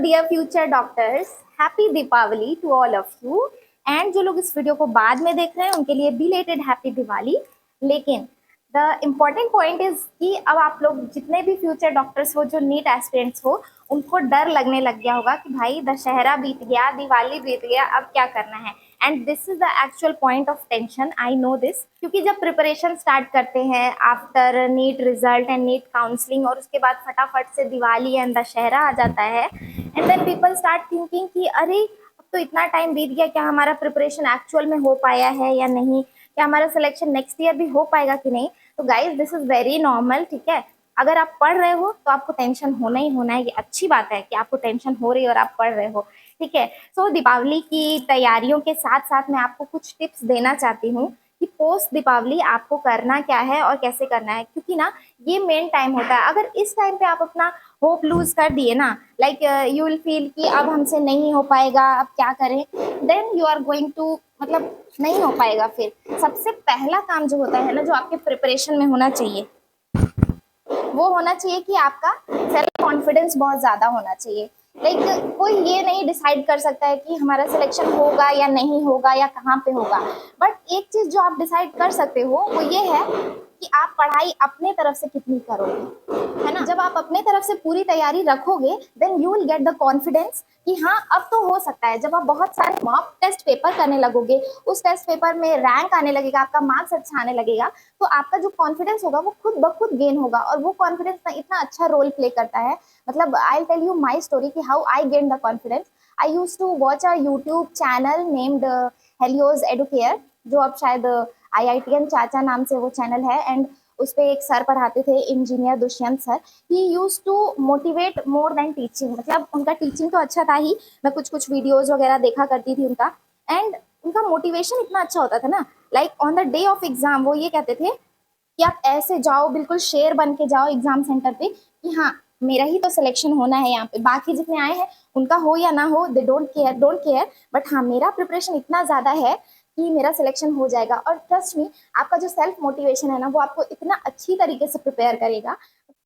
Dear future doctors, happy Deepavali to all of you. And जो लोग इस वीडियो को बाद में देख रहे हैं उनके लिए बिलेटेड हैप्पी दिवाली। लेकिन द इम्पॉर्टेंट पॉइंट इज कि अब आप लोग जितने भी फ्यूचर डॉक्टर्स हो, जो नीट एस्पिरेंट्स हो, उनको डर लगने लग गया होगा कि भाई दशहरा बीत गया, दिवाली बीत गया, अब क्या करना है। And this is the actual point of tension, I know this, क्योंकि जब प्रिपरेशन स्टार्ट करते हैं after NEET result and NEET counselling और उसके बाद फटाफट से दिवाली एंड दशहरा आ जाता है, and then people start thinking कि अरे अब तो इतना टाइम बीत गया, क्या हमारा प्रिपरेशन एक्चुअल में हो पाया है या नहीं, क्या हमारा सिलेक्शन नेक्स्ट ईयर भी हो पाएगा कि नहीं। तो guys this is very normal, ठीक है। अगर आप पढ़ रहे हो तो आपको टेंशन होना ही होना है, ये अच्छी बात है कि आपको टेंशन हो रही है और आप पढ़ रहे हो, ठीक है। सो दीपावली की तैयारियों के साथ साथ मैं आपको कुछ टिप्स देना चाहती हूँ कि पोस्ट दीपावली आपको करना क्या है और कैसे करना है, क्योंकि ना ये मेन टाइम होता है। अगर इस टाइम पे आप अपना होप लूज कर दिए ना, लाइक यू विल फील कि अब हमसे नहीं हो पाएगा, अब क्या करें, then you are going to, मतलब नहीं हो पाएगा। फिर सबसे पहला काम जो होता है ना, जो आपके प्रिपरेशन में होना चाहिए, वो होना चाहिए कि आपका सेल्फ कॉन्फिडेंस बहुत ज़्यादा होना चाहिए। लाइक कोई ये नहीं डिसाइड कर सकता है कि हमारा सिलेक्शन होगा या नहीं होगा या कहाँ पे होगा, बट एक चीज़ जो आप डिसाइड कर सकते हो वो ये है कि आप पढ़ाई अपने तरफ से कितनी करोगे, है ना। जब आप अपने तरफ से पूरी तैयारी रखोगे, then you will get the confidence कि हाँ अब तो हो सकता है। जब आप बहुत सारे मॉक टेस्ट पेपर करने लगोगे, उस टेस्ट पेपर में रैंक आने लगेगा, आपका मार्क्स अच्छा आने लगेगा, तो आपका जो कॉन्फिडेंस होगा वो खुद ब खुद गेन होगा। और वो कॉन्फिडेंस इतना अच्छा रोल प्ले करता है, मतलब I tell you my story कि how I gain the confidence. I use to watch a YouTube channel named Helios Educare, जो अब शायद IITN चाचा नाम से वो चैनल है। एंड उस पर एक सर पढ़ाते थे, engineer Dushyant sir. He used to motivate more than teaching, मतलब उनका टीचिंग तो अच्छा था ही, मैं कुछ कुछ वीडियोज वगैरह देखा करती थी उनका। एंड उनका मोटिवेशन इतना अच्छा होता था ना, like on the day of exam वो ये कहते थे कि आप ऐसे जाओ, बिल्कुल शेर बन के जाओ एग्जाम सेंटर पे कि हाँ मेरा ही तो सिलेक्शन होना है यहाँ पे, बाकी जितने आए हैं उनका हो या ना हो, दे डोंट केयर, बट हाँ मेरा प्रिपरेशन इतना ज़्यादा है कि मेरा सिलेक्शन हो जाएगा। और ट्रस्ट मी, आपका जो सेल्फ मोटिवेशन है ना, वो आपको इतना अच्छी तरीके से प्रिपेयर करेगा।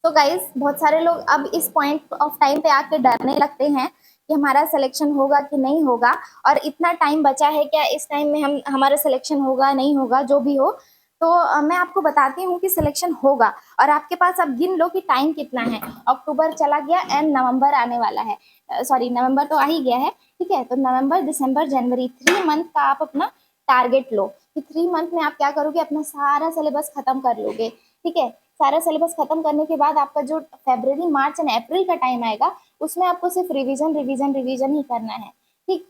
तो गाइज बहुत सारे लोग अब इस पॉइंट ऑफ टाइम पे आके डरने लगते हैं कि हमारा सिलेक्शन होगा कि नहीं होगा, और इतना टाइम बचा है क्या, इस टाइम में हम हमारा सिलेक्शन होगा नहीं होगा, जो भी हो। तो मैं आपको बताती हूँ कि सिलेक्शन होगा। और आपके पास अब गिन लो कि टाइम कितना है। अक्टूबर चला गया एंड नवंबर आने वाला है, सॉरी नवंबर तो आ ही गया है, ठीक है। तो नवंबर दिसंबर जनवरी 3 मंथ का आप अपना टारगेट लो कि 3 मंथ में आप क्या करोगे, अपना सारा सिलेबस खत्म कर लोगे, ठीक है। सारा सिलेबस खत्म करने के बाद आपका जो फरवरी मार्च एंड अप्रैल का टाइम आएगा, उसमें आपको सिर्फ रिवीजन रिवीजन रिवीजन ही करना है, ठीक।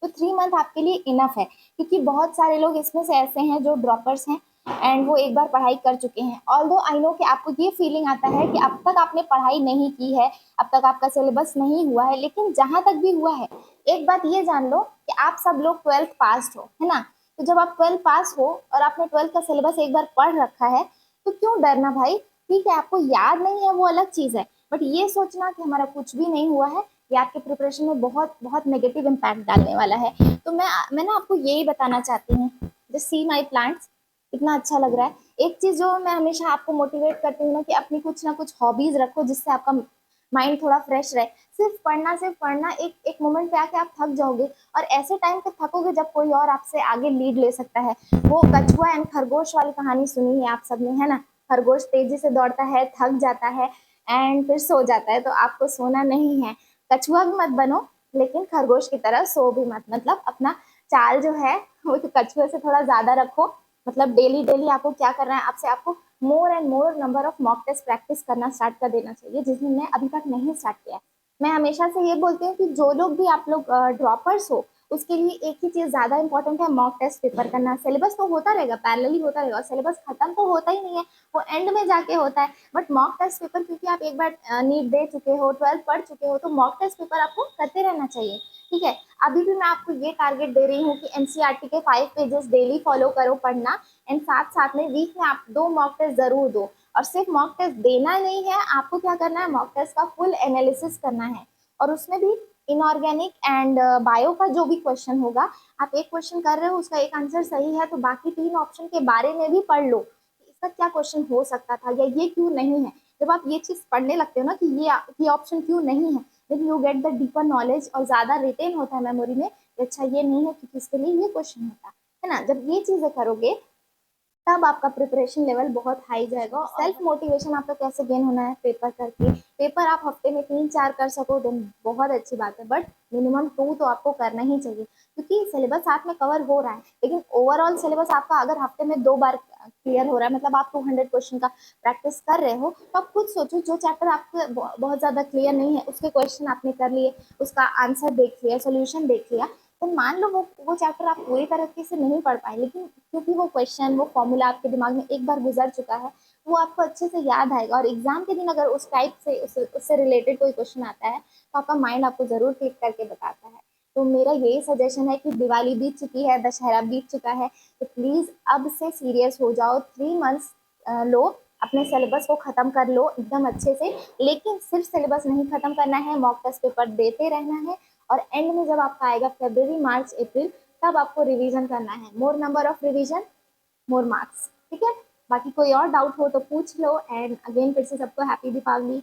तो 3 मंथ आपके लिए इनफ है, क्योंकि बहुत सारे लोग इसमें से ऐसे हैं जो ड्रॉपर्स हैं एंड वो एक बार पढ़ाई कर चुके हैं। ऑल्दो आई नो कि आपको ये फीलिंग आता है कि अब तक आपने पढ़ाई नहीं की है, अब तक आपका सिलेबस नहीं हुआ है, लेकिन जहाँ तक भी हुआ है, एक बात ये जान लो कि आप सब लोग 12th पास हो, है ना। तो जब आप 12th पास हो और आपने 12th का सिलेबस एक बार पढ़ रखा है, तो क्यों डरना भाई, ठीक है। आपको याद नहीं है वो अलग चीज़ है, बट ये सोचना कि हमारा कुछ भी नहीं हुआ है, ये आपके प्रिपरेशन में बहुत बहुत नेगेटिव इम्पैक्ट डालने वाला है। तो मैं ना आपको यही बताना चाहती हूँ, जस्ट सी माई प्लांट्स, इतना अच्छा लग रहा है। एक चीज़ जो मैं हमेशा आपको मोटिवेट करती हूँ ना, कि अपनी कुछ ना कुछ हॉबीज रखो जिससे आपका माइंड थोड़ा फ्रेश रहे। सिर्फ पढ़ना एक एक मोमेंट पे आके आप थक जाओगे, और ऐसे टाइम पे थकोगे जब कोई और आपसे आगे लीड ले सकता है। वो कछुआ एंड खरगोश वाली कहानी सुनी है आप सबने, है ना। खरगोश तेजी से दौड़ता है, थक जाता है एंड फिर सो जाता है। तो आपको सोना नहीं है, कछुआ भी मत बनो, लेकिन खरगोश की तरह सो भी मत। मतलब अपना चाल जो है वो तो कछुए से थोड़ा ज्यादा रखो। मतलब डेली डेली आपको क्या करना है, आपको more and more number of mock test practice करना स्टार्ट कर देना चाहिए, जिसने अभी तक नहीं स्टार्ट किया है। मैं हमेशा से ये बोलती हूँ कि जो लोग भी आप लोग ड्रॉपर्स हो, उसके लिए एक ही चीज़ ज़्यादा इंपॉर्टेंट है, मॉक टेस्ट पेपर करना। सिलेबस तो होता रहेगा, पैरेलली होता रहेगा, सिलेबस खत्म तो होता ही नहीं है, वो एंड में जाके होता है। बट मॉक टेस्ट पेपर, क्योंकि आप एक बार नीट दे चुके हो, 12th पढ़ चुके हो, तो मॉक टेस्ट पेपर आपको करते रहना चाहिए, ठीक है। अभी भी मैं आपको ये टारगेट दे रही हूँ कि NCERT के 5 पेजेस डेली फॉलो करो पढ़ना, एंड साथ साथ में वीक में आप 2 मॉक टेस्ट जरूर दो। और सिर्फ मॉक टेस्ट देना नहीं है, आपको क्या करना है, मॉक टेस्ट का फुल एनालिसिस करना है। और उसमें भी इनऑर्गेनिक एंड बायो का जो भी क्वेश्चन होगा, आप एक क्वेश्चन कर रहे हो, उसका एक आंसर सही है, तो बाकी 3 ऑप्शन के बारे में भी पढ़ लो कि इसका क्या क्वेश्चन हो सकता था या ये क्यों नहीं है। जब आप ये चीज़ पढ़ने लगते हो ना कि ये ऑप्शन क्यों नहीं है, then you get the deeper knowledge और ज़्यादा रिटेन होता है मेमोरी में। अच्छा ये नहीं है क्योंकि इसके लिए ये क्वेश्चन होता है ना। जब ये चीज़ें करोगे तब आपका प्रिपरेशन लेवल बहुत हाई जाएगा। सेल्फ मोटिवेशन आपका कैसे गेन होना है, पेपर करके। पेपर आप हफ्ते में 3-4 कर सको देन बहुत अच्छी बात है, बट मिनिमम 2 तो आपको करना ही चाहिए क्योंकि सिलेबस साथ में कवर हो रहा है। लेकिन ओवरऑल सिलेबस आपका अगर हफ्ते में 2 बार क्लियर हो रहा है, मतलब आप 200 क्वेश्चन का प्रैक्टिस कर रहे हो, तो आप खुद सोचो जो चैप्टर आपके बहुत ज़्यादा क्लियर नहीं है उसके क्वेश्चन आपने कर लिए, उसका आंसर देख लिया, सोल्यूशन देख लिया, तो मान लो वो चैप्टर आप पूरी तरीके से नहीं पढ़ पाए, लेकिन क्योंकि वो क्वेश्चन वो फॉर्मूला आपके दिमाग में एक बार गुजर चुका है, वो आपको अच्छे से याद आएगा। और एग्जाम के दिन अगर उस टाइप से उससे रिलेटेड कोई क्वेश्चन आता है तो आपका माइंड आपको जरूर क्लिक करके बताता है। तो मेरा यही सजेशन है कि दिवाली बीत चुकी है, दशहरा बीत चुका है, तो प्लीज अब से सीरियस हो जाओ। 3 मंथ्स लो, अपने सिलेबस को खत्म कर लो एकदम अच्छे से। लेकिन सिर्फ सिलेबस नहीं खत्म करना है, मॉक टेस्ट पेपर देते रहना है। और एंड में जब आपका आएगा फरवरी मार्च अप्रैल, तब आपको रिवीजन करना है। मोर number of revision, more marks. ठीक है, बाकी कोई और डाउट हो तो पूछ लो। एंड अगेन फिर से सबको हैप्पी दीपावली।